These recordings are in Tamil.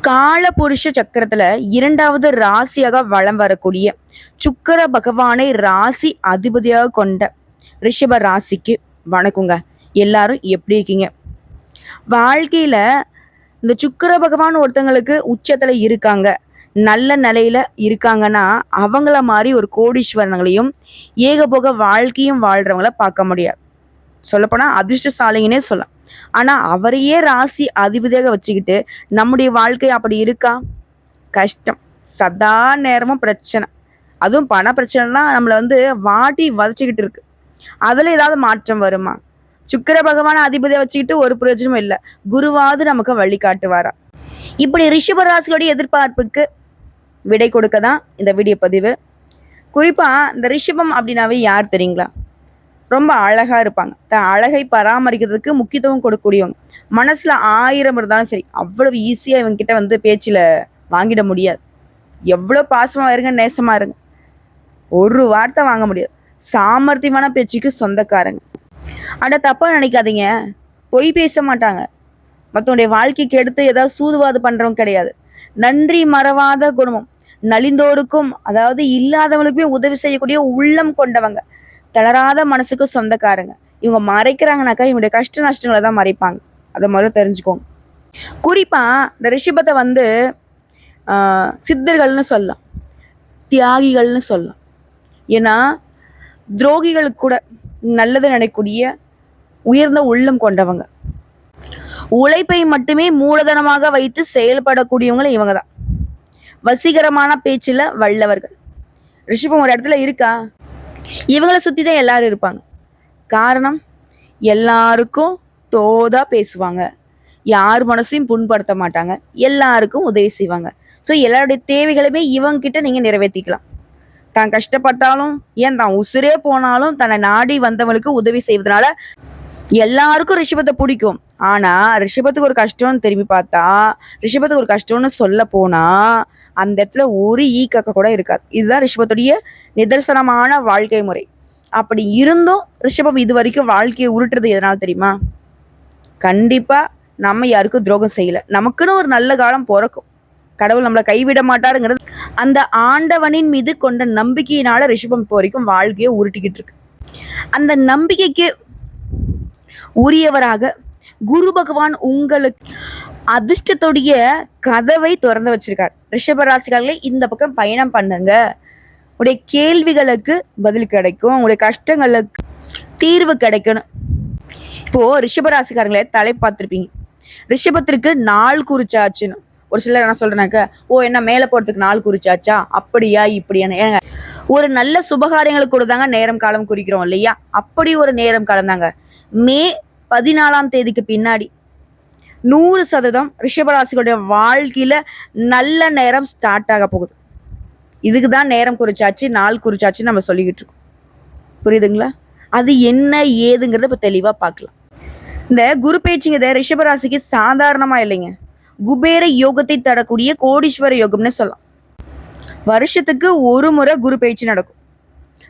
காலபுருஷ சக்கரத்துல இரண்டாவது ராசியாக வலம் வரக்கூடிய சுக்கிர பகவானை ராசி அதிபதியாக கொண்ட ரிஷப ராசிக்கு வணக்கங்க. எல்லாரும் எப்படி இருக்கீங்க? வாழ்க்கையில இந்த சுக்கிர பகவான் ஒருத்தங்களுக்கு உச்சத்துல இருக்காங்க, நல்ல நிலையில இருக்காங்கன்னா அவங்கள மாதிரி ஒரு கோடீஸ்வரங்களையும் ஏகபோக வாழ்க்கையும் வாழ்றவங்கள பார்க்க முடியாது. சொல்லப்போனா அதிர்ஷ்டசாலிங்கன்னே சொல்லலாம். ஆனா அவரையே ராசி அதிபதியாக வச்சுக்கிட்டு நம்முடைய வாழ்க்கை அப்படி இருக்கா? கஷ்டம். சதா நேரமும் பிரச்சனை. அதுவும் பண பிரச்சனைனா நம்மளை வாட்டி வதச்சிக்கிட்டு இருக்கு. அதுல ஏதாவது மாற்றம் வருமா? சுக்கிர பகவான அதிபதியை வச்சுக்கிட்டு ஒரு பிரயோஜனமும் இல்லை. குருவாவது நமக்கு வழி காட்டுவாரா? இப்படி ரிஷப ராசிகளுடைய எதிர்பார்ப்புக்கு விடை கொடுக்க தான் இந்த வீடியோ பதிவு. குறிப்பா இந்த ரிஷபம் அப்படின்னாவே யார் தெரியுங்களா? ரொம்ப அழகா இருப்பாங்க. அழகை பராமரிக்கிறதுக்கு முக்கியத்துவம் கொடுக்கக்கூடியவங்க. மனசுல 1000 இருந்தாலும் சரி, அவ்வளவு ஈஸியா இவங்க கிட்ட பேச்சுல வாங்கிட முடியாது. எவ்வளவு பாசமா இருங்க, நேசமா இருங்க, ஒரு வார்த்தை வாங்க முடியாது. சாமர்த்தியமான பேச்சுக்கு சொந்தக்காரங்க. அட தப்பா நினைக்காதீங்க, பொய் பேச மாட்டாங்க. மற்றவனுடைய வாழ்க்கைக்கு எடுத்து ஏதாவது சூதுவாது பண்றவங்க கிடையாது. நன்றி மறவாத குணமும், நலிந்தோருக்கும் அதாவது இல்லாதவங்களுக்குமே உதவி செய்யக்கூடிய உள்ளம் கொண்டவங்க, தளராத மனசுக்கு சொந்தக்காரங்க. இவங்க மறைக்கிறாங்கனாக்கா இவங்களுடைய கஷ்ட நஷ்டங்களை தான் மறைப்பாங்க. அதை முதல்ல தெரிஞ்சுக்கோங்க. குறிப்பா இந்த ரிஷபத்தை சித்தர்கள்னு சொல்லலாம், தியாகிகள்னு சொல்லலாம். ஏன்னா துரோகிகளுக்கு கூட நல்லது நினைக்கக்கூடிய உயர்ந்த உள்ளம் கொண்டவங்க, உழைப்பை மட்டுமே மூலதனமாக வைத்து செயல்படக்கூடியவங்களும் இவங்க தான். வசீகரமான பேச்சுல வல்லவர்கள். ரிஷபம் ஒரு இடத்துல இருக்கா, இவங்களை சுத்தி தான் எல்லாரும் இருப்பாங்க. காரணம், எல்லாருக்கும் தோதா பேசுவாங்க, யார் மனசையும் புண்படுத்த மாட்டாங்க, எல்லாருக்கும் உதவி செய்வாங்க. ஸோ எல்லாருடைய தேவைகளுமே இவங்க கிட்ட நீங்க நிறைவேற்றிக்கலாம். தான் கஷ்டப்பட்டாலும், ஏன் தான் உசுரே போனாலும் தன்னை நாடி வந்தவங்களுக்கு உதவி செய்வதனால எல்லாருக்கும் ரிஷபத்தை பிடிக்கும். ஆனா ரிஷபத்துக்கு ஒரு கஷ்டம்னு திரும்பி பார்த்தா, ரிஷபத்துக்கு ஒரு கஷ்டம்னு சொல்ல போனா அந்த இடத்துல ஒரு ஈக்கக்க கூட இருக்காது. இதுதான் ரிஷபத்துடைய நிதர்சனமான வாழ்க்கை முறை. அப்படி இருந்தும் ரிஷபம் இது வரைக்கும் வாழ்க்கையை உருட்டுறது எதனால தெரியுமா? கண்டிப்பா நம்ம யாருக்கும் துரோகம் செய்யல. நமக்குன்னு ஒரு நல்ல காலம் பிறக்கும், கடவுள் நம்மளை கைவிட மாட்டாருங்கிறது அந்த ஆண்டவனின் மீது கொண்ட நம்பிக்கையினால ரிஷபம் இப்போ வரைக்கும் வாழ்க்கையை உருட்டிக்கிட்டு இருக்கு. அந்த நம்பிக்கைக்கு உரியவராக குரு பகவான் உங்களுக்கு அதிர்ஷ்டத்துடைய கதவை திறந்து வச்சிருக்கார். ரிஷபராசிகாரர்களே, இந்த பக்கம் பயணம் பண்ணுங்க. உடைய கேள்விகளுக்கு பதில் கிடைக்கும், உங்களுடைய கஷ்டங்களுக்கு தீர்வு கிடைக்கணும். இப்போ ரிஷபராசிக்காரங்களே தலை பார்த்துருப்பீங்க. ரிஷபத்திற்கு நாள் குறிச்சாச்சுன்னு ஒரு சிலர் என்ன சொல்றேனாக்க, என்ன மேலே போறதுக்கு நாள் குறிச்சாச்சா, அப்படியா இப்படியா? ஏங்க, ஒரு நல்ல சுபகாரியங்களுக்கு கூட தாங்க நேரம் காலம் குறிக்கிறோம் இல்லையா? அப்படி ஒரு நேரம் காலம் தாங்க. மே 14ஆம் தேதிக்கு பின்னாடி 100% ரிஷபராசிகளுடைய வாழ்க்கையில நல்ல நேரம் ஸ்டார்ட் ஆக போகுது. இதுக்கு தான் நேரம் குறிச்சாச்சு, நாள் குறிச்சாச்சு நம்ம சொல்லிக்கிட்டு இருக்கோம். புரியுதுங்களா? அது என்ன ஏதுங்கிறத இப்போ தெளிவா பார்க்கலாம். இந்த குரு பேச்சுங்கிறத ரிஷபராசிக்கு சாதாரணமா இல்லைங்க, குபேர யோகத்தை தரக்கூடிய கோடீஸ்வர யோகம்னு சொல்லலாம். வருஷத்துக்கு ஒரு முறை குரு பேச்சு நடக்கும்.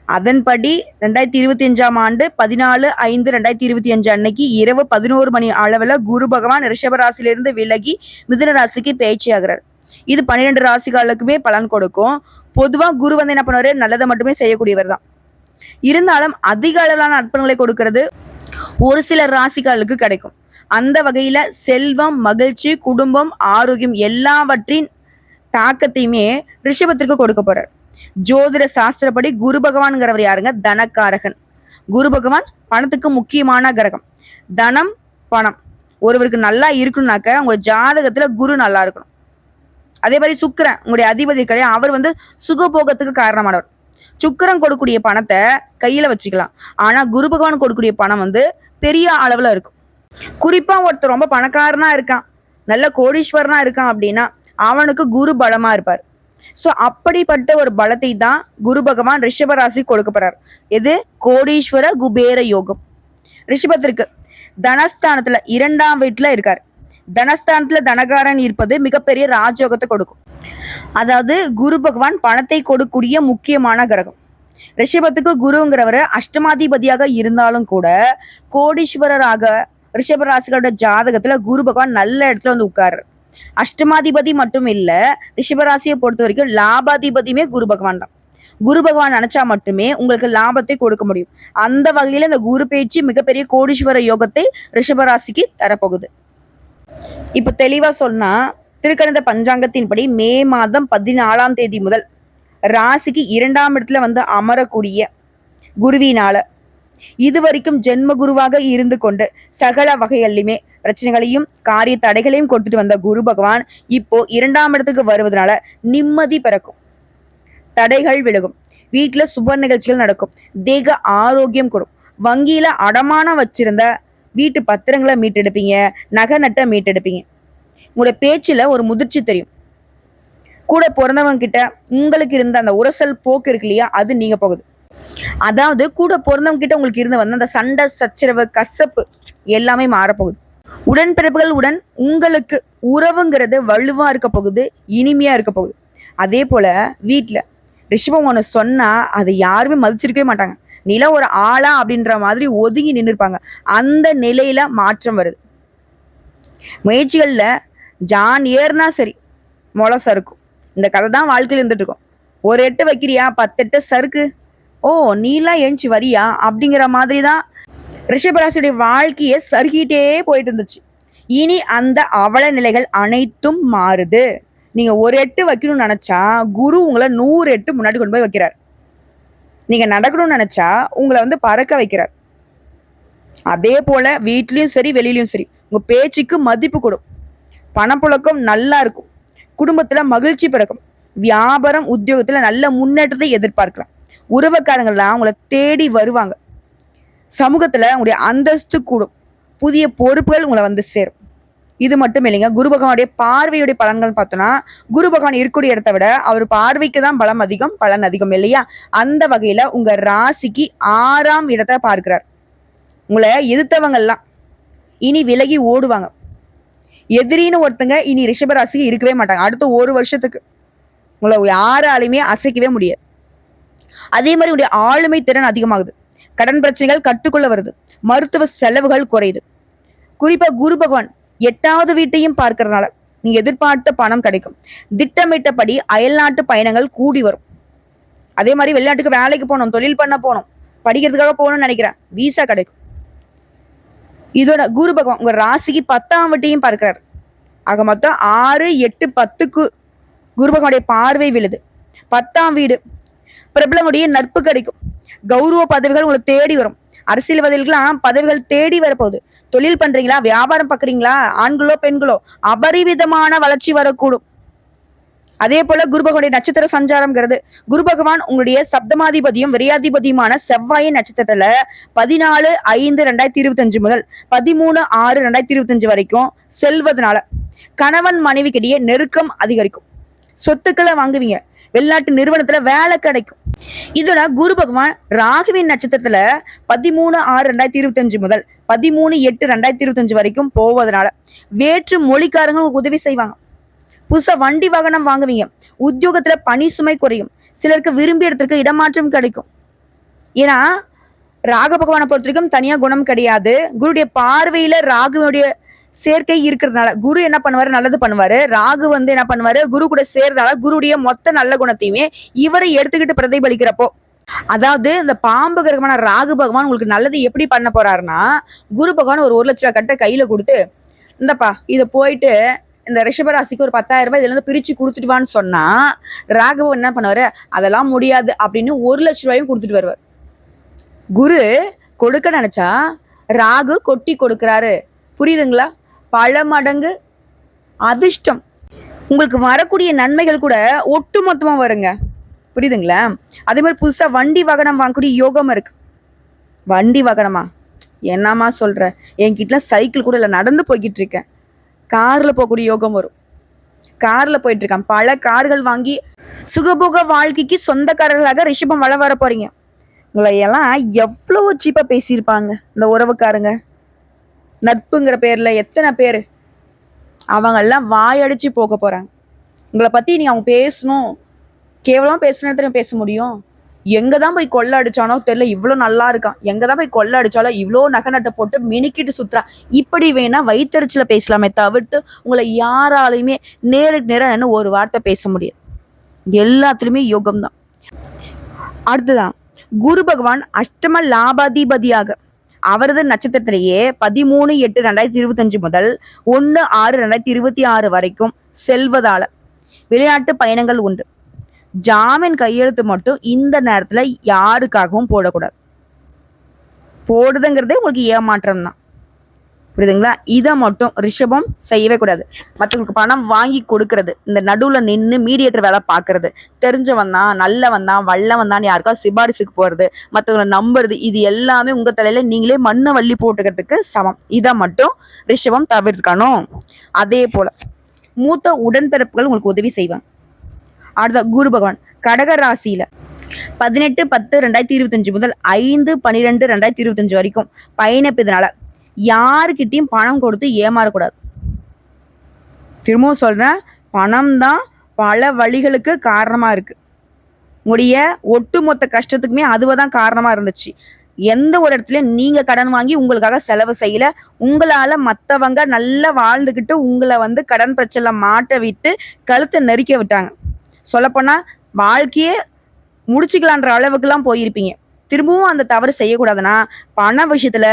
அதன்படி 2025ஆம் ஆண்டு 14/5/2025 அன்னைக்கு இரவு 11 மணி அளவில் குரு பகவான் ரிஷபராசிலிருந்து விலகி மிதுன ராசிக்கு பயிற்சி ஆகிறார். இது 12 ராசிகளுக்குமே பலன் கொடுக்கும். பொதுவாக குரு என்ன பண்ணுவாரு, நல்லதை மட்டுமே செய்யக்கூடியவர் தான். இருந்தாலும் அதிக அளவிலான அற்புதங்களை கொடுக்கறது ஒரு சில ராசிகளுக்கு கிடைக்கும். அந்த வகையில செல்வம், மகிழ்ச்சி, குடும்பம், ஆரோக்கியம் எல்லாவற்றின் தாக்கத்தையுமே ரிஷபத்திற்கு கொடுக்க போறார். ஜோதிட சாஸ்திரப்படி குரு பகவான்ங்கிறவர் யாருங்க? தனக்காரகன். குரு பகவான் பணத்துக்கு முக்கியமான கிரகம். தனம், பணம் ஒருவருக்கு நல்லா இருக்கணும்னாக்க உங்க ஜாதகத்துல குரு நல்லா இருக்கணும். அதே மாதிரி சுக்கிரன் உங்களுடைய அதிபதி கிடையாது, அவர் சுகபோகத்துக்கு காரணமானவர். சுக்கிரன் கொடுக்கக்கூடிய பணத்தை கையில வச்சுக்கலாம். ஆனா குரு பகவான் கொடுக்கக்கூடிய பணம் பெரிய அளவுல இருக்கும். குறிப்பா ஒருத்தர் ரொம்ப பணக்காரனா இருக்கான், நல்ல கோடீஸ்வரனா இருக்கான் அப்படின்னா அவனுக்கு குரு பலமா இருப்பார். ஸோ அப்படிப்பட்ட ஒரு பலத்தை தான் குரு பகவான் ரிஷபராசி கொடுக்க போறார். எது? கோடீஸ்வர குபேர யோகம். ரிஷபத்திற்கு தனஸ்தானத்துல 2ஆம் வீட்டுல இருக்காரு. தனஸ்தானத்துல தனகாரன் இருப்பது மிகப்பெரிய ராஜயோகத்தை கொடுக்கும். அதாவது குரு பகவான் பணத்தை கொடுக்கக்கூடிய முக்கியமான கிரகம். ரிஷபத்துக்கு குருங்கிறவர் அஷ்டமாதிபதியாக இருந்தாலும் கூட கோடீஸ்வரராக ரிஷபராசிகளோட ஜாதகத்துல குரு பகவான் நல்ல இடத்துல உட்காரு. அஷ்டமாதிபதி மட்டும் இல்ல, ரிஷபராசியை பொறுத்த வரைக்கும் லாபாதிபதியுமே குரு பகவான் தான். குரு பகவான் நினைச்சா மட்டுமே உங்களுக்கு லாபத்தை கொடுக்க முடியும். அந்த வகையில இந்த குரு பேச்சு மிகப்பெரிய கோடீஸ்வர யோகத்தை ரிஷபராசிக்கு தரப்போகுது. இப்ப தெளிவா சொன்னா, திருக்கணித பஞ்சாங்கத்தின்படி மே மாதம் 14ஆம் தேதி முதல் ராசிக்கு 2ஆம் இடத்துல வந்து அமரக்கூடிய குருவினால இதுவரைக்கும் ஜென்ம குருவாக இருந்து கொண்டு சகல வகைகளிலுமே பிரச்சனைகளையும் காரிய தடைகளையும் கொடுத்துட்டு வந்த குரு பகவான் இப்போ 2ஆம் இடத்துக்கு வருவதனால நிம்மதி பிறக்கும், தடைகள் விலகும், வீட்டுல சுப நிகழ்ச்சிகள் நடக்கும், தேக ஆரோக்கியம் கொடுக்கும், வங்கியில அடமானம் வச்சிருந்த வீட்டு பத்திரங்களை மீட்டெடுப்பீங்க, நகை நட்டை மீட்டெடுப்பீங்க. உங்களோட பேச்சுல ஒரு முதிர்ச்சி தெரியும். கூட பிறந்தவங்க கிட்ட உங்களுக்கு இருந்த அந்த உரசல் போக்கு இருக்கு இல்லையா, அது நீங்க போகுது. அதாவது கூட பிறந்தவங்க கிட்ட உங்களுக்கு இருந்து வந்த அந்த சண்டை சச்சரவு கசப்பு எல்லாமே மாறப்போகுது. உடன்பிறப்புகள் உடன் உங்களுக்கு உறவுங்கிறது வலுவா இருக்க போகுது, இனிமையா இருக்க போகுது. அதே போல வீட்டுல ரிஷபம் ஒண்ணு சொன்னா அதை யாருமே மதிச்சிருக்கவே மாட்டாங்க. நில ஒரு ஆளா அப்படின்ற மாதிரி ஒதுங்கி நின்றுப்பாங்க. அந்த நிலையில மாற்றம் வருது. முயற்சிகள்ல ஜான் ஏர்னா சரி மொளை சறுக்கும். இந்த கதை தான் வாழ்க்கையில் இருந்துட்டு இருக்கும். ஒரு எட்டு வைக்கிறியா 10 எட்டு சறுக்கு, ஓ நீலாம் ஏஞ்சி வரியா அப்படிங்கிற மாதிரி தான் ரிஷபராசியுடைய வாழ்க்கையை சறுக்கிட்டே போயிட்டு இருந்துச்சு. இனி அந்த அவல நிலைகள் அனைத்தும் மாறுது. நீங்க ஒரு எட்டு வைக்கணும்னு நினைச்சா குரு உங்களை 100 எட்டு முன்னாடி கொண்டு போய் வைக்கிறார். நீங்க நடக்கணும்னு நினைச்சா உங்களை வந்து பறக்க வைக்கிறார். அதே போல வீட்லயும் சரி வெளியிலயும் சரி உங்க பேச்சுக்கு மதிப்பு கொடும், பணப்புழக்கம் நல்லா இருக்கும், குடும்பத்துல மகிழ்ச்சி பிறக்கும், வியாபாரம் உத்தியோகத்துல நல்ல முன்னேற்றத்தை எதிர்பார்க்கலாம், உறவுக்காரங்கள்லாம் உங்களை தேடி வருவாங்க, சமூகத்துல உங்களுடைய அந்தஸ்து கூடும், புதிய பொறுப்புகள் உங்களை வந்து சேரும். இது மட்டும் இல்லைங்க, குரு பகவானுடைய பார்வையுடைய பலன்கள் பார்த்தோம்னா, குரு பகவான் இருக்கக்கூடிய இடத்த விட அவர் பார்வைக்கு தான் பலம் அதிகம், பலன் அதிகம் இல்லையா? அந்த வகையில உங்க ராசிக்கு 6ஆம் இடத்தை பார்க்கிறார். உங்களை எதிர்த்தவங்கெல்லாம் இனி விலகி ஓடுவாங்க. எதிரின்னு ஒருத்தங்க இனி ரிஷபராசிக்கு இருக்கவே மாட்டாங்க. அடுத்த 1 வருஷத்துக்கு உங்களை யாராலையுமே அசைக்கவே முடியாது. அதே மாதிரி உடைய ஆளுமை திறன் அதிகமாகுது, கடன் பிரச்சனைகள் கட்டுக்குள்ள வருது, மருத்துவ செலவுகள் குறையுது. குறிப்பா குரு பகவான் 8வது வீட்டையும் பார்க்கறதுனால நீங்க எதிர்பார்த்த பணம் கிடைக்கும். திட்டமிட்டபடி அயல்நாட்டு பயணங்கள் கூடி வரும். அதே மாதிரி வெளிநாட்டுக்கு வேலைக்கு போகணும், தொழில் பண்ண போகணும், படிக்கிறதுக்காக போகணும்னு நினைக்கிறேன், வீசா கிடைக்கும். இதோட குரு பகவான் உங்க ராசிக்கு 10ஆம் வீட்டையும் பார்க்கிறார். ஆக மொத்தம் 6, 8, 10க்கு குரு பகவானுடைய பார்வை விழுது. 10ஆம் வீடு பிரபலங்களுடைய நட்பு கிடைக்கும், கௌரவ பதவிகள் உங்களை தேடி வரும், அரசியல்வாதிகளுக்கெல்லாம் பதவிகள் தேடி வரப்போகுது. தொழில் பண்றீங்களா, வியாபாரம் பாக்குறீங்களா, ஆண்களோ பெண்களோ அபரிவிதமான வளர்ச்சி வரக்கூடும். அதே போல குரு பகவானுடைய நட்சத்திர சஞ்சாரம்ங்கிறது, குரு பகவான் உங்களுடைய சப்தமாதிபதியும் விரையாதிபதியுமான செவ்வாயின் நட்சத்திரத்துல 14/5/2025 முதல் 13/6/2025 வரைக்கும் செல்வதனால கணவன் மனைவிக்கிடையே நெருக்கம் அதிகரிக்கும், சொத்துக்களை வாங்குவீங்க, வெளிநாட்டு நிறுவனத்துல வேலை கிடைக்கும். இதோட குரு பகவான் ராகுவின் நட்சத்திரத்துல 13/6/2025 முதல் 13/8/2025 வரைக்கும் போவதனால வேற்று மொழிக்காரங்க உதவி செய்வாங்க, புதுசா வண்டி வாகனம் வாங்குவீங்க, உத்தியோகத்துல பணி சுமை குறையும், சிலருக்கு விரும்பிய இடத்திற்கு இடமாற்றம் கிடைக்கும். ஏன்னா ராக பகவானை பொறுத்த வரைக்கும் தனியா குணம் கிடையாது. குருடைய பார்வையில ராகுனுடைய சேர்க்கை இருக்கிறதுனால குரு என்ன பண்ணுவாரு, நல்லது பண்ணுவாரு. ராகு வந்து என்ன பண்ணுவாரு, குரு கூட சேர்றதால குருடைய மொத்த நல்ல குணத்தையுமே இவரை எடுத்துக்கிட்டு பிரதிபலிக்கிறப்போ, அதாவது இந்த பாம்பு கிரகமான ராகு பகவான் உங்களுக்கு நல்லது எப்படி பண்ண போறாருன்னா, குரு பகவான் ஒரு 1 லட்ச ரூபாய் கட்ட கையில கொடுத்து, இந்தப்பா இதை போயிட்டு இந்த ரிஷபராசிக்கு ஒரு 10,000 ரூபாய் இதுல இருந்து பிரிச்சு கொடுத்துட்டுவான்னு சொன்னா, ராகவன் என்ன பண்ணுவாரு, அதெல்லாம் முடியாது அப்படின்னு 1 லட்ச ரூபாயும் கொடுத்துட்டு வருவார். குரு கொடுக்க நினைச்சா ராகு கொட்டி கொடுக்கிறாரு, புரியுதுங்களா? பல மடங்கு அதிர்ஷ்டம் உங்களுக்கு வரக்கூடிய நன்மைகள் கூட ஒட்டு மொத்தமா வருங்க, புரியுதுங்களா? அதே மாதிரி புதுசா வண்டி வாகனம் வாங்கக்கூடிய யோகம் இருக்கு. வண்டி வாகனமா என்னமா சொல்ற, என்கிட்ட சைக்கிள் கூட இல்லை, நடந்து போய்கிட்டு இருக்கேன். கார்ல போகக்கூடிய யோகம் வரும், கார்ல போயிட்டு இருக்கான், பல கார்கள் வாங்கி சுகபோக வாழ்க்கைக்கு சொந்தக்காரர்களாக ரிஷபம் வர போறீங்க. உங்களை எல்லாம் எவ்வளவு சீப்பா பேசியிருப்பாங்க இந்த உறவுக்காரங்க. நட்புங்கிற பேர்ல எத்தனை பேரு அவங்க எல்லாம் வாயடிச்சு போக போறாங்க. உங்களை பத்தி நீங்க அவங்க பேசணும், கேவலமா பேசணும் பேச முடியும். எங்கதான் போய் கொள்ளை அடிச்சானோ தெரியல, இவ்வளவு நல்லா இருக்கான், எங்கதான் போய் கொள்ளை அடிச்சாலோ இவ்வளோ நகை நட்டை போட்டு மினுக்கிட்டு சுத்துறான், இப்படி வேணா வயிற்றுல பேசலாமே தவிர்த்து உங்களை யாராலையுமே நேருக்கு நேரம் ஒரு வார்த்தை பேச முடியாது. எல்லாத்துலயுமே யோகம் தான். அடுத்துதான் குரு பகவான் அஷ்டம லாபாதிபதியாக அவரது நட்சத்திரத்திலேயே 13/8/2025 முதல் 1/6/2026 வரைக்கும் செல்வதால வெளிநாட்டு பயணங்கள் உண்டு. ஜாமீன் கையெழுத்து மட்டும் இந்த நேரத்துல யாருக்காகவும் போடக்கூடாது. போடுதுங்கிறதே உங்களுக்கு ஏமாற்றம் தான், புரியுதுங்களா? இதை மட்டும் ரிஷபம் செய்யவே கூடாது. மற்றவங்களுக்கு பணம் வாங்கி கொடுக்கறது, இந்த நடுவில் நின்று மீடியேட்டர் வேலை பார்க்கறது, தெரிஞ்சவன் தான் நல்லவன் தான் வல்லவன் தான் யாருக்காவது சிபாரிசுக்கு போறது, மற்றவங்களை நம்புறது, இது எல்லாமே உங்க தலையில நீங்களே மண்ணை வள்ளி போட்டுக்கிறதுக்கு சமம். இதை மட்டும் ரிஷபம் தவிர்க்கணும். அதே போல மூத்த உடன்பிறப்புகள் உங்களுக்கு உதவி செய்வாங்க. அடுத்த குரு பகவான் கடக ராசியில 18/10/2025 முதல் 5/12/2025 வரைக்கும் பயணிப்பதனால யாருக்கிட்டையும் பணம் கொடுத்து ஏமாறக்கூடாது. திரும்பவும் சொல்றேன், பணம் தான் பல வழிகளுக்கு காரணமா இருக்கு. உங்களுடைய ஒட்டுமொத்த கஷ்டத்துக்குமே அதுவதான் காரணமா இருந்துச்சு. எந்த ஒரு இடத்துலயும் நீங்க கடன் வாங்கி உங்களுக்காக செலவு செய்யல, உங்களால மத்தவங்க நல்லா வாழ்ந்துகிட்டு உங்களை கடன் பிரச்சனை மாட்ட விட்டு கழுத்தை நெரிக்க விட்டாங்க. சொல்லப்போனா வாழ்க்கையே முடிச்சுக்கலான்ற அளவுக்குலாம் போயிருப்பீங்க. திரும்பவும் அந்த தவறு செய்யக்கூடாதுன்னா பண விஷயத்துல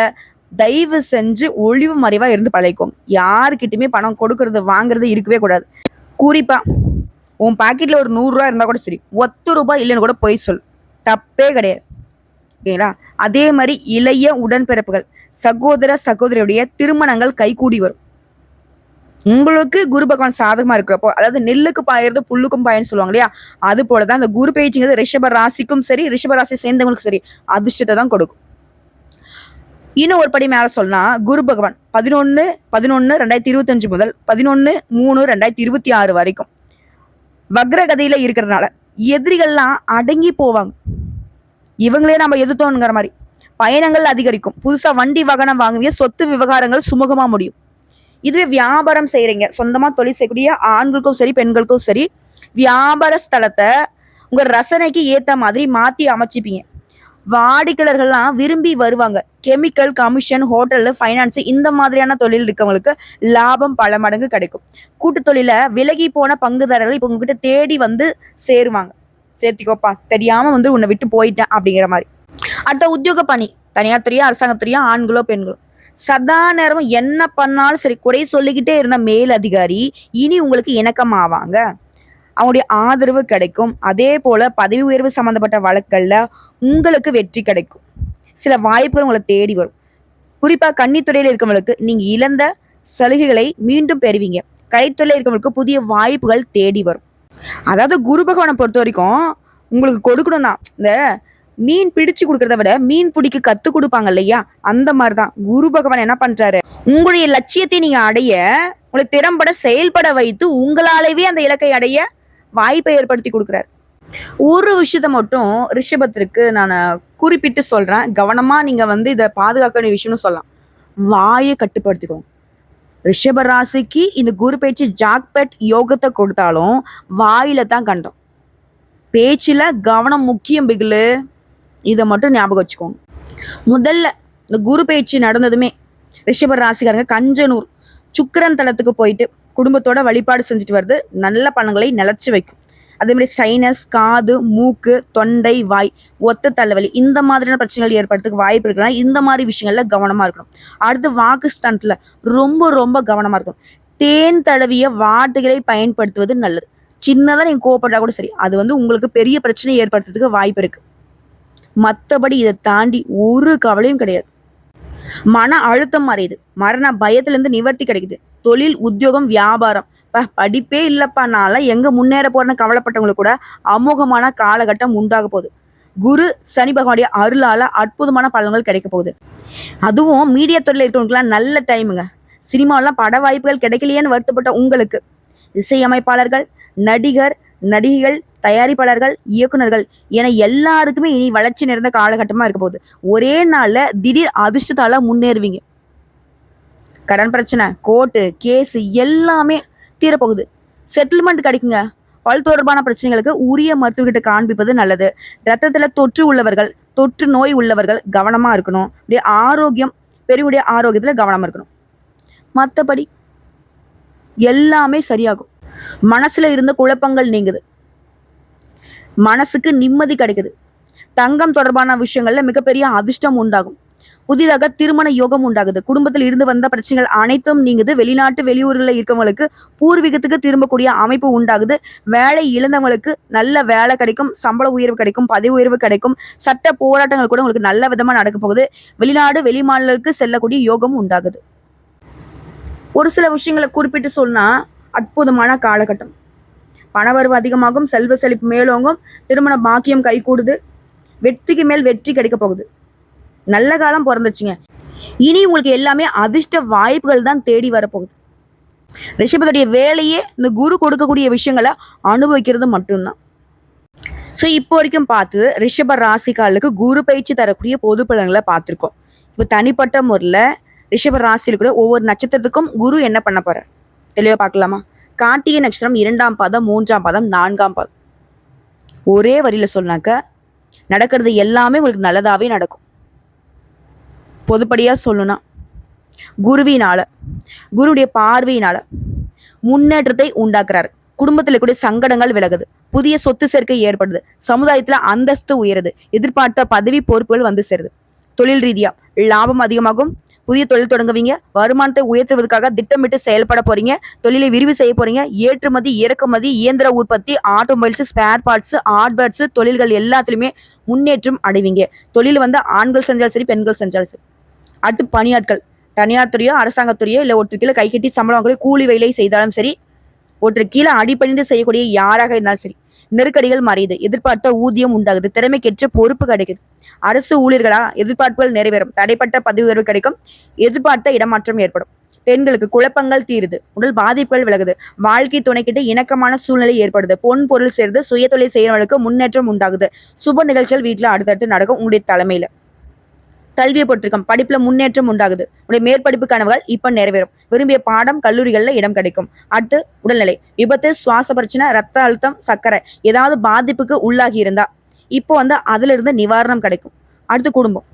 தயவு செஞ்சு ஒளிவு மறைவா இருந்து பழகிக்கோங்க. யாருக்கிட்டுமே பணம் கொடுக்கறது வாங்குறது இருக்கவே கூடாது. குறிப்பா உன் பாக்கெட்ல ஒரு 100 ரூபா இருந்தா கூட சரி, 10 ரூபாய் இல்லைன்னு கூட போய் சொல், தப்பே கிடையாது. ஓகேங்களா? அதே மாதிரி இளைய உடன்பிறப்புகள் சகோதர சகோதரியுடைய திருமணங்கள் கைகூடி வரும். உங்களுக்கு குரு பகவான் சாதகமா இருக்கிறப்போ, அதாவது நெல்லுக்கு பாயிறது புல்லுக்கும் பாயன்னு சொல்லுவாங்க இல்லையா, அது போலதான் அந்த குரு பயிற்சிங்கிறது ரிஷப ராசிக்கும் சரி, ரிஷப ராசி சேர்ந்தவங்களுக்கும் சரி அதிர்ஷ்டத்தை தான் கொடுக்கும். இன்னும் ஒரு படி மேல சொன்னா, குரு பகவான் 11/11/2025 முதல் 11/3/2026 வரைக்கும் வக்ரகதியில இருக்கிறதுனால எதிரிகள்லாம் அடங்கி போவாங்க. இவங்களே நம்ம எதிர்த்தோங்கிற மாதிரி பயணங்கள் அதிகரிக்கும். புதுசா வண்டி வாகனம் வாங்குவீங்க, சொத்து விவகாரங்கள் சுமூகமா முடியும். இதுவே வியாபாரம் செய்யறீங்க, சொந்தமா தொழில் செய்யக்கூடிய ஆண்களுக்கும் சரி பெண்களுக்கும் சரி, வியாபார ஸ்தலத்தை உங்க ரசனைக்கு ஏத்த மாதிரி மாத்தி அமைச்சிப்பீங்க. வாடிக்கையாளர்கள்லாம் விரும்பி வருவாங்க. கெமிக்கல், கமிஷன், ஹோட்டல், ஃபைனான்ஸ் இந்த மாதிரியான தொழில் இருக்கவங்களுக்கு லாபம் பல மடங்கு கிடைக்கும். கூட்டு தொழில விலகி போன பங்குதாரர்கள் இப்ப உங்ககிட்ட தேடி சேருவாங்க. சேர்த்திக்கோப்பா, தெரியாம உன்னை விட்டு போயிட்டேன் அப்படிங்கிற மாதிரி. அடுத்த உத்தியோக பணி, தனியார் துறையா அரசாங்கத்துறையா, ஆண்களோ பெண்களோ, சதா நேரமும் என்ன பண்ணாலும் சரி குறை சொல்லிக்கிட்டே இருந்த மேல் அதிகாரி இனி உங்களுக்கு இணக்கமாவாங்க. அவங்களுடைய ஆதரவு கிடைக்கும். அதே போல பதவி உயர்வு சம்பந்தப்பட்ட வழக்கல்ல உங்களுக்கு வெற்றி கிடைக்கும். சில வாய்ப்புகள் உங்களை தேடி வரும். குறிப்பா கன்னித்துறையில இருக்கவங்களுக்கு நீங்க இழந்த சலுகைகளை மீண்டும் பெறுவீங்க. கைத்துறையில இருக்கவங்களுக்கு புதிய வாய்ப்புகள் தேடி வரும். அதாவது குரு பகவானை பொறுத்த வரைக்கும் உங்களுக்கு கொடுக்கணும் தான். இந்த மீன் பிடிச்சு கொடுக்கறத விட மீன் பிடிக்க கத்து கொடுப்பாங்க இல்லையா, அந்த மாதிரிதான் குரு பகவான் என்ன பண்றாரு, உங்களுடைய லட்சியத்தை நீங்க அடைய உங்களை திறம்பட செயல்பட வைத்து உங்களாலேயே அந்த இலக்கை அடைய வாய்ப்பை ஏற்படுத்தி கொடுக்குறாரு. ஒரு விஷயத்த மட்டும் ரிஷபத்திற்கு நான் குறிப்பிட்டு சொல்றேன், கவனமா நீங்க இதை பாதுகாக்க வேண்டிய விஷயம்னு சொல்லலாம். வாயை கட்டுப்படுத்திக்கோங்க. ரிஷப ராசிக்கு இந்த குரு பேச்சு ஜாக்பெட் யோகத்தை கொடுத்தாலும் வாயில தான் கண்டோம். பேச்சுல கவனம் முக்கியம் பிகிலு, இதை மட்டும் ஞாபகம் வச்சுக்கோங்க. முதல்ல இந்த குரு பேச்சு நடந்ததுமே ரிஷப ராசிக்காரங்க கஞ்சனூர் சுக்கிரன் தலத்துக்கு போயிட்டு குடும்பத்தோட வழிபாடு செஞ்சுட்டு வருது நல்ல பணங்களை நிலச்சி வைக்கும். அதே மாதிரி சைனஸ், காது, மூக்கு, தொண்டை, வாய், ஒத்த தலைவலி இந்த மாதிரியான பிரச்சனைகள் ஏற்படுறதுக்கு வாய்ப்பு இருக்கலாம். இந்த மாதிரி விஷயங்கள்ல கவனமா இருக்கணும். அடுத்து வாக்கு ஸ்டண்ட்ல ரொம்ப ரொம்ப கவனமா இருக்கணும். தேன் தடவிய வார்த்தைகளை பயன்படுத்துவது நல்லது. சின்னதா நீங்க கோவப்பட்டா கூட சரி, அது உங்களுக்கு பெரிய பிரச்சனை ஏற்படுத்துறதுக்கு வாய்ப்பு இருக்கு. மற்றபடி இதை தாண்டி ஒரு கவலையும் கிடையாது. மன அழுத்தம் மறையுது, மரண பயத்திலிருந்து நிவர்த்தி கிடைக்குது. தொழில், உத்தியோகம், வியாபாரம், படிப்பே இல்லப்பா நான்லாம் எங்க முன்னேற போறேன்னு கவலைப்பட்டவங்களுக்கு கூட அமோகமான காலகட்டம் உண்டாக போகுது. குரு சனி பகவானுடைய அருளால அற்புதமான பலன்கள் கிடைக்க போகுது. அதுவும் மீடியா துறையில இருக்கவங்களுக்குலாம் நல்ல டைமுங்க. சினிமாவெல்லாம் பட வாய்ப்புகள் கிடைக்கலையேன்னு வருத்தப்பட்ட உங்களுக்கு இசையமைப்பாளர்கள், நடிகர், நடிகைகள், தயாரிப்பாளர்கள், இயக்குநர்கள் என எல்லாருக்குமே இனி வளர்ச்சி நிறைந்த காலகட்டமா இருக்க போகுது. ஒரே நாள்ல திடீர் அதிர்ஷ்டத்தால முன்னேறுவீங்க. கடன் பிரச்சனை, கோர்ட்டு கேஸ் எல்லாமே தீரப்போகுது. செட்டில்மெண்ட் கிடைக்குங்க. பல் தொடர்பான பிரச்சனைகளுக்கு உரிய மருத்துவர்கிட்ட காண்பிப்பது நல்லது. ரத்தத்துல தொற்று உள்ளவர்கள், தொற்று நோய் உள்ளவர்கள் கவனமா இருக்கணும். ஆரோக்கியம், பெரியவுடைய ஆரோக்கியத்துல கவனமா இருக்கணும். மற்றபடி எல்லாமே சரியாகும். மனசுல இருந்த குழப்பங்கள் நீங்குது, மனசுக்கு நிம்மதி கிடைக்குது. தங்கம் தொடர்பான விஷயங்கள்ல மிகப்பெரிய அதிர்ஷ்டம் உண்டாகும். புதிதாக திருமண யோகம் உண்டாகுது. குடும்பத்தில் இருந்து வந்த பிரச்சனைகள் அனைத்தும் நீங்குது. வெளிநாட்டு வெளியூர்களில் இருக்கவங்களுக்கு பூர்வீகத்துக்கு திரும்பக்கூடிய அமைப்பு உண்டாகுது. வேலை இழந்தவங்களுக்கு நல்ல வேலை கிடைக்கும், சம்பள உயர்வு கிடைக்கும், பதவி உயர்வு கிடைக்கும். சட்ட போராட்டங்கள் கூட உங்களுக்கு நல்ல விதமா நடக்க போகுது. வெளிநாடு வெளிமாநிலங்களுக்கு செல்லக்கூடிய யோகம் உண்டாகுது. ஒரு சில விஷயங்களை குறிப்பிட்டு சொன்னா அற்புதமான காலகட்டம். பணவரவு அதிகமாகும், செல்வ செழிப்பு மேலோங்கும், திருமண பாக்கியம் கைகூடுது, வெற்றிக்கு மேல் வெற்றி கிடைக்க போகுது. நல்ல காலம் பிறந்துச்சுங்க. இனி உங்களுக்கு எல்லாமே அதிர்ஷ்ட வாய்ப்புகள் தான் தேடி வரப்போகுது. ரிஷபத்துடைய வேலையே இந்த குரு கொடுக்கக்கூடிய விஷயங்களை அனுபவிக்கிறது மட்டும்தான். ஸோ இப்போ வரைக்கும் பார்த்து ரிஷப ராசிக்காரர்களுக்கு குரு பயிற்சி தரக்கூடிய பொது பலன்களை பார்த்துருக்கோம். இப்போ தனிப்பட்ட முறையில் ரிஷப ராசியில் கூட ஒவ்வொரு நட்சத்திரத்துக்கும் குரு என்ன பண்ண போறார் தெளிவாக பார்க்கலாமா? கார்த்திகை நட்சத்திரம் 2ஆம் பாதம், 3ஆம் பாதம், 4ஆம் பாதம். ஒரே வரியில சொன்னாக்க நடக்கிறது எல்லாமே உங்களுக்கு நல்லதாவே நடக்கும். பொதுப்படியா சொல்லணும்னா குருவினால, குருடைய பார்வையினால முன்னேற்றத்தை உண்டாக்குறாரு. குடும்பத்தில் கூடிய சங்கடங்கள் விலகுது, புதிய சொத்து சேர்க்கை ஏற்படுது, சமுதாயத்துல அந்தஸ்து உயருது, எதிர்பார்த்த பதவி பொறுப்புகள் வந்து சேருது. தொழில் ரீதியா லாபம் அதிகமாகும், புதிய தொழில் தொடங்குவீங்க, வருமானத்தை உயர்த்துவதற்காக திட்டமிட்டு செயல்பட போறீங்க, தொழிலை விரிவு செய்ய போறீங்க. ஏற்றுமதி, இறக்குமதி, இயந்திர உற்பத்தி, ஆட்டோமொபைல்ஸ், ஸ்பேர் பார்ட்ஸ், ஹார்ட்வேர்ஸ் தொழில்கள் எல்லாத்துலயுமே முன்னேற்றம் அடைவீங்க. தொழில் வந்து ஆண்கள் செஞ்சாலும் சரி, பெண்கள் செஞ்சாலும் சரி. அடுத்து பணியாட்கள், தனியார் துறையோ அரசாங்கத்துறையோ இல்லை ஒருத்தர் கீழே கை கட்டி சம்பளம் வாங்கக்கூடிய கூலி வேலை செய்தாலும் சரி, ஒருத்தர் கீழே அடிப்பணிந்து செய்யக்கூடிய யாராக இருந்தாலும் சரி, நெருக்கடிகள் மறையுது, எதிர்பார்த்த ஊதியம் உண்டாகுது, திறமைக்கேற்ற பொறுப்பு கிடைக்குது. அரசு ஊழியர்களா எதிர்பார்ப்புகள் நிறைவேறும், தடைப்பட்ட பதவி உயர்வு கிடைக்கும், எதிர்பார்த்த இடமாற்றம் ஏற்படும். பெண்களுக்கு குழப்பங்கள் தீருது, உடல் பாதிப்புகள் விலகுது, வாழ்க்கை துணைக்கிட்ட இணக்கமான சூழ்நிலை ஏற்படுது, பொன் பொருள் சேர்ந்து சுய தொழில் செய்யறவங்களுக்கு முன்னேற்றம் உண்டாகுது. சுப நிகழ்ச்சிகள் வீட்டுல அடுத்தடுத்து நடக்கும் உங்களுடைய தலைமையில. கல்வியை பொறுத்திருக்கும், படிப்புல முன்னேற்றம் உண்டாகுது. உடைய மேற்படிப்பு கனவுகள் இப்ப நிறைவேறும். விரும்பிய பாடம் கல்லூரிகள்ல இடம் கிடைக்கும். அடுத்து உடல்நிலை, விபத்து, சுவாச பிரச்சனை, ரத்த அழுத்தம், சர்க்கரை ஏதாவது பாதிப்புக்கு உள்ளாகி இருந்தா இப்போ வந்து அதுல இருந்து நிவாரணம் கிடைக்கும். அடுத்து குடும்பம்,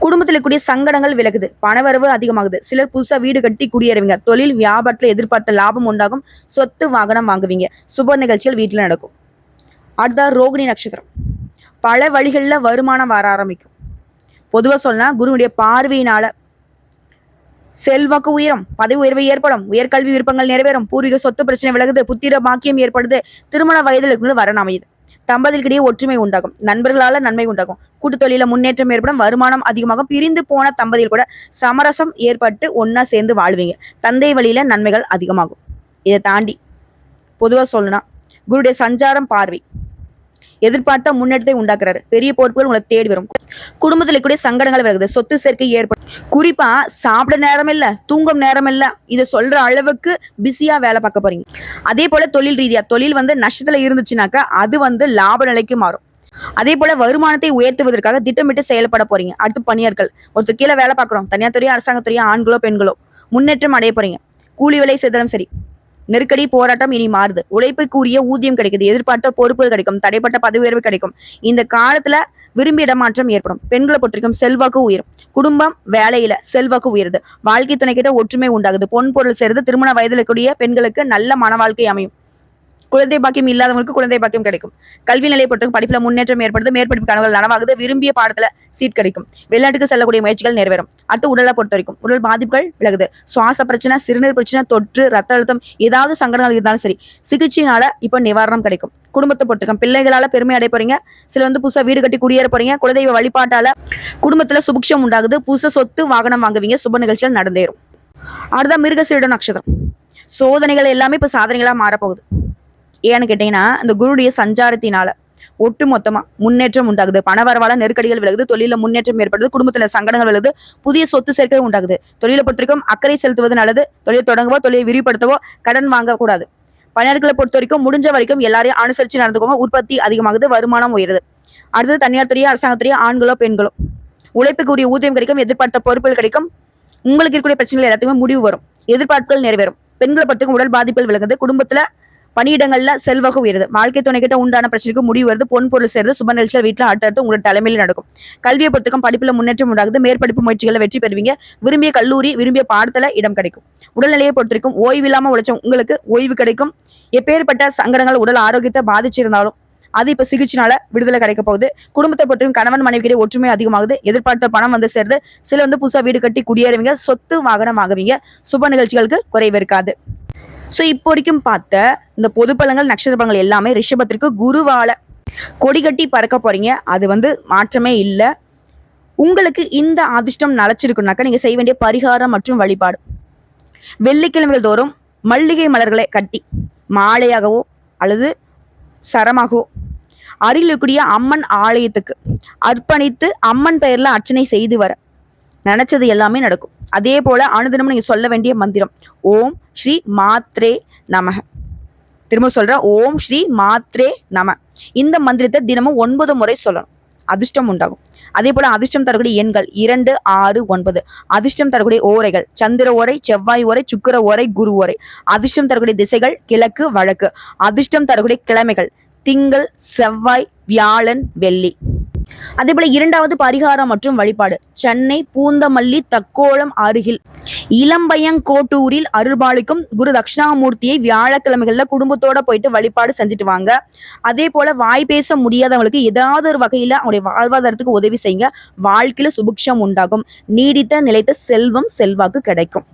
குடும்பத்தில் இருக்கக்கூடிய சங்கடங்கள் விலகுது, பணவரவு அதிகமாகுது, சிலர் புதுசா வீடு கட்டி குடியேறுவீங்க, தொழில் வியாபாரத்துல எதிர்பார்த்த லாபம் உண்டாகும், சொத்து வாகனம் வாங்குவீங்க, சுப நிகழ்ச்சிகள் வீட்டுல நடக்கும். அடுத்த ரோகிணி நட்சத்திரம், பல வழிகள்ல வருமானம் வர ஆரம்பிக்கும். பொதுவா சொன்னா குருவுடைய பார்வையினால செல்வாக்கு உயரும், பதவி உயர்வு ஏற்படும், உயர்கல்வி விருப்பங்கள் நிறைவேறும், பூர்வீக சொத்து பிரச்சனை விலகுது, புத்திர பாக்கியம் ஏற்படுது, திருமண வயதில் வரன் அமையுது, தம்பதிகளுக்கிடையே ஒற்றுமை உண்டாகும், நண்பர்களால நன்மை உண்டாகும், கூட்டு தொழில முன்னேற்றம் ஏற்படும், வருமானம் அதிகமாகும், பிரிந்து போன தம்பதிகள் கூட சமரசம் ஏற்பட்டு ஒன்னா சேர்ந்து வாழ்வீங்க, தந்தை வழியில நன்மைகள் அதிகமாகும். இதை தாண்டி பொதுவா சொல்லணும்னா குருடைய சஞ்சாரம் பார்வை எதிர்பார்த்த முன்னேற்றத்தை உண்டாக்குறாரு, பெரிய பொறுப்புகள் உங்களை தேடி வரும், குடும்பத்தில் கூட சங்கடங்கள் வருது, சொத்து சேர்க்கை ஏற்படும். குறிப்பா சாப்பிட நேரம் இல்ல, தூங்கும் நேரம் இல்ல, இதை சொல்ற அளவுக்கு பிஸியா வேலை பார்க்க போறீங்க. அதே போல தொழில் ரீதியா தொழில் வந்து நஷ்டத்துல இருந்துச்சுனாக்கா அது வந்து லாப நிலைக்கு மாறும். அதே போல வருமானத்தை உயர்த்துவதற்காக திட்டமிட்டு செயல்பட போறீங்க. அடுத்து பணியாட்கள், ஒருத்தர் கீழே வேலை பார்க்குறோம், தனியார் துறையோ அரசாங்கத்துறையோ, ஆண்களோ பெண்களோ முன்னேற்றம் அடைய போறீங்க. கூலி வேலை செய்தாலும் சரி, நெருக்கடி போராட்டம் இனி மாறுது, உழைப்புக்குரிய ஊதியம் கிடைக்குது, எதிர்பார்த்த பொறுப்புகள் கிடைக்கும், தடைப்பட்ட பதவி உயர்வு கிடைக்கும். இந்த காலத்துல விரும்பி இடமாற்றம் ஏற்படும். பெண்களை பொறுத்திருக்கும் செல்வாக்கு உயரும், குடும்பம் வேலையில செல்வாக்கு உயருது, வாழ்க்கை துணை கிட்ட ஒற்றுமை உண்டாகுது, பொன் பொருள் சேருது, திருமண வயதில் கூடிய பெண்களுக்கு நல்ல மன வாழ்க்கை அமையும், குழந்தை பாக்கியம் இல்லாதவங்களுக்கு குழந்தை பாக்கியம் கிடைக்கும், கல்வி நிலை பொறுத்து படிப்புல முன்னேற்றம் ஏற்படுது, மேற்படிப்பு கனவுகள் நனவாகுது, விரும்பிய பாடத்துல சீட் கிடைக்கும், வெளிநாட்டுக்கு செல்லக்கூடிய முயற்சிகள் நிறைவேறும். அடுத்து உடலை பொறுத்த வரைக்கும் உடல் பாதிப்புகள் விலகுது, சுவாச பிரச்சனை, சிறுநீர் பிரச்சனை, தொற்று, ரத்த அழுத்தம் ஏதாவது சங்கடங்கள் இருந்தாலும் சரி சிகிச்சையினால இப்ப நிவாரணம் கிடைக்கும். குடும்பத்தை பொறுத்திருக்கும், பிள்ளைகளால பெருமை அடைய போறீங்க, சில வந்து புதுசா வீடு கட்டி குடியேற போறீங்க, குலதெய்வ வழிபாட்டால குடும்பத்துல சுபிக்ஷம் உண்டாகுது, புதுசா சொத்து வாகனம் வாங்குவீங்க, சுப நிகழ்ச்சிகள் நடந்தேறும். அடுத்த மிருகசீரிட நட்சத்திரம், சோதனைகள் எல்லாமே இப்ப சாதனைகளா மாறப்போகுது. ஏன்னு கேட்டீங்கன்னா இந்த குருடைய சஞ்சாரத்தினால ஒட்டு மொத்தமா முன்னேற்றம் உண்டாகுது, பணவரவால நெருக்கடிகள் விலகுது, தொழில முன்னேற்றம் ஏற்படுது, குடும்பத்துல சங்கடங்கள் விலகுது, புதிய சொத்து சேர்க்கை உண்டாகுது. தொழிலை பொறுத்திருக்கும் அக்கறை செலுத்துவது நல்லது, தொழில் தொடங்கவோ தொழிலை விரிவுபடுத்தவோ கடன் வாங்கக்கூடாது. பணியாளர்களை பொறுத்த வரைக்கும் முடிஞ்ச வரைக்கும் எல்லாரையும் அனுசரிச்சு நடந்துக்கோங்க, உற்பத்தி அதிகமாகுது, வருமானம் உயருது. அடுத்தது தனியார் துறையோ அரசாங்கத்துறையோ, ஆண்களோ பெண்களோ உழைப்புக்குரிய ஊதியம் கிடைக்கும், எதிர்பார்த்த பொறுப்புகள் கிடைக்கும், உங்களுக்கு இருக்கக்கூடிய பிரச்சனைகள் எல்லாத்துக்குமே முடிவு வரும், எதிர்பார்ப்புகள் நிறைவேறும். பெண்களை பொறுத்திருக்கும் உடல் பாதிப்புகள் விலகுது, குடும்பத்துல பணியிடங்கள்ல செல்வாக்கு உயருது. வாழ்க்கை துணை கிட்ட உண்டான பிரச்சனைக்கு முடிவு வருது. பொன் பொருள் சேர்ந்து சுப நிகழ்ச்சிகள் வீட்டுல அடுத்தடுத்து உங்களோட தலைமையில நடக்கும். கல்வியை பொறுத்தவரைக்கும் படிப்புல முன்னேற்றம் உண்டாகுது. மேற்படிப்பு முயற்சிகளை வெற்றி பெறுவீங்க. விரும்பிய கல்லூரி விரும்பிய பாடத்துல இடம் கிடைக்கும். உடல்நிலையை பொறுத்தவரைக்கும் ஓய்வில்லாம உழைச்ச உங்களுக்கு ஓய்வு கிடைக்கும். எப்பேற்பட்ட சங்கடங்கள் உடல் ஆரோக்கியத்தை பாதிச்சிருந்தாலும் அது இப்ப சிகிச்சைனால விடுதலை கிடைக்க போகுது. குடும்பத்தை பொறுத்தவரைக்கும் கணவன் மனைவிக்கிடையே ஒற்றுமை அதிகமாகுது. எதிர்பார்த்த பணம் வந்து சேருது. சில புதுசா வீடு கட்டி குடியேறுவீங்க. சொத்து வாகனம் ஆகுவீங்க. சுப நிகழ்ச்சிகளுக்கு குறைவு இருக்காது. சோ இப்போ வரைக்கும் பார்த்த இந்த பொது பலன்கள் நட்சத்திர பலன்கள் எல்லாமே ரிஷபத்திற்கு குருவால கொடி கட்டி பறக்க போறீங்க. அது மாற்றமே இல்லை. உங்களுக்கு இந்த அதிர்ஷ்டம் நிலைச்சிருக்குனாக்கா நீங்க செய்ய வேண்டிய பரிகாரம் மற்றும் வழிபாடு, வெள்ளிக்கிழமைகள் தோறும் மல்லிகை மலர்களை கட்டி மாலையாகவோ அல்லது சரமாகவோ அருகில் இருக்கக்கூடிய அம்மன் ஆலயத்துக்கு அர்ப்பணித்து அம்மன் பெயர்ல அர்ச்சனை செய்து வர நினைச்சது எல்லாமே நடக்கும். அதே போல அனுதினமும் நீங்க சொல்ல வேண்டிய மந்திரம் ஓம் ஸ்ரீ மாத்ரே நமக. திரும்ப சொல்றேன், ஓம் ஸ்ரீ மாத்ரே நம. இந்த மந்திரத்தை தினமும் 9 முறை சொல்லணும். அதிர்ஷ்டம் உண்டாகும். அதே போல அதிர்ஷ்டம் தரக்கூடிய எண்கள் 2, 6, 9. அதிர்ஷ்டம் தரக்கூடிய ஓரைகள் சந்திர ஓரை, செவ்வாய் ஓரை, சுக்கிர ஓரை, குரு ஓரை. அதிர்ஷ்டம் தரக்கூடிய திசைகள் கிழக்கு, வழக்கு. அதிர்ஷ்டம் தரக்கூடிய கிழமைகள் திங்கள், செவ்வாய், வியாழன், வெள்ளி. அதே போல 2வது பரிகாரம் மற்றும் வழிபாடு, சென்னை பூந்தமல்லி தக்கோலம் அருகில் இளம்பையங்கோட்டூரில் அருள்பாலிக்கும் குரு தட்சிணாமூர்த்தியை வியாழக்கிழமைகள்ல குடும்பத்தோட போயிட்டு வழிபாடு செஞ்சுட்டு வாங்க. அதே போல வாய் பேச முடியாதவங்களுக்கு ஏதாவது ஒரு வகையில அவங்களுடைய வாழ்வாதாரத்துக்கு உதவி செய்யுங்க. வாழ்க்கையில சுபிக்ஷம் உண்டாகும். நீடித்த நிலைத்த செல்வம் செல்வாக்கு கிடைக்கும்.